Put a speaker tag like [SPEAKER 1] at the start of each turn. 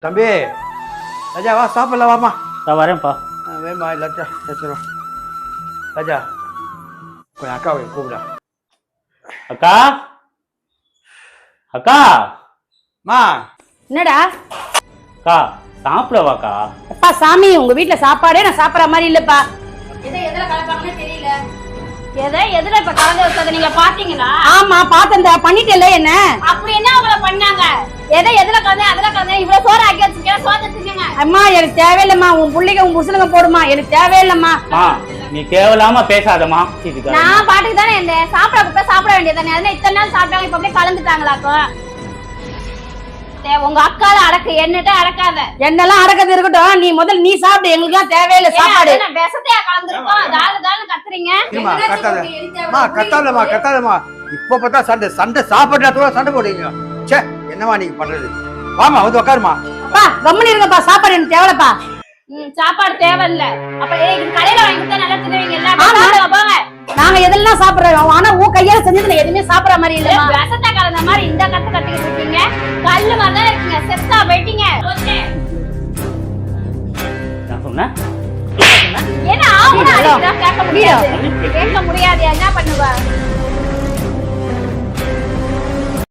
[SPEAKER 1] தம்பி ராஜா வா சாப்பிடலாம் வாமா.
[SPEAKER 2] நான் வரேன்ப்பா.
[SPEAKER 1] வேமா எல்லாத்தையும் வச்சிடும். ராஜா கொஞ்சம் அக்காவை கூப்பிடா.
[SPEAKER 2] அக்கா அக்கா
[SPEAKER 1] மா
[SPEAKER 3] என்னடா
[SPEAKER 2] அக்கா சாப்பிடவாக்கா?
[SPEAKER 3] அப்பா சாமி உங்க வீட்டுல சாப்பாடே நான் சாப்பிடற மாதிரி இல்லப்பா. எதுல கலப்பாங்கன்னு தெரியல.
[SPEAKER 4] எதுல இப்ப கலந்து வச்சத நீங்க பாத்தீங்களா?
[SPEAKER 3] ஆமா பாத்தேன்டா. பண்ணிட்டல என்ன?
[SPEAKER 4] அப்படி என்ன அவங்கள பண்ணாங்க? எதுல கலந்து இவ்வளவு சோறு ஆக்கி வச்சிருக்கீங்க, சோறு வச்சிருக்கீங்க.
[SPEAKER 3] அம்மா எனக்கு தேவையில்லம்மா. உன் புள்ளைங்க உன் புருஷனுங்க போடுமா, எனக்கு தேவையில்லம்மா.
[SPEAKER 2] நீ தேவையில்லாம பேசாதம்மா.
[SPEAKER 4] நான் பாட்டுக்கு தானே இருந்தேன். சாப்பிட கூப்பிட்டா சாப்பிட வேண்டியதானே. அதனால இத்தனை நாள் சாப்பிட்டாங்க, இப்ப அப்படியே கலந்துட்டாங்களாக்கோ. உங்க அக்கால அடக்கு, என்னட்ட அடக்காத.
[SPEAKER 3] என்னெல்லாம் அடக்கது இருக்கட்டும், நீ முதல்ல நீ சாப்பிடு. எங்களுக்கு தேவையில்ல சாப்பாடு.
[SPEAKER 4] விஷத்தையா கலந்துருக்கோம். தாளு கத்துறீங்க.
[SPEAKER 1] கத்தாதமா. இப்ப பார்த்தா சண்டை சாப்பாடு சண்டை போடுவீங்க. சே என்னமா நீங்க பண்றது? வாமா வந்து உட்காருமா.
[SPEAKER 3] அப்பா கம்முனு இருங்கப்பா. சாப்பாடு எனக்கு தேவைப்பா.
[SPEAKER 4] சாப்பாடு தேவையில்ல. அப்ப கடையில வாங்கி கொடுத்தா நல்லா தின்னுவீங்க. எல்லாம் போங்க.
[SPEAKER 3] நாங்க எதெல்லாம் சாப்பிடுறோம், ஆனா உன் கையால செஞ்சதுல எதுவுமே சாப்பிடற மாதிரி இல்ல.
[SPEAKER 4] விஷத்தை கலந்த மாதிரி இந்த கத்துக்கிட்டு இருக்கீங்க. கல்லு மாதிரிதான் இருக்குங்க. செத்தா போயிட்டீங்க.
[SPEAKER 2] நான் சொன்னேன்
[SPEAKER 4] என்ன ஆகுனா கேட்க முடியாது. என்ன பண்ணுவ?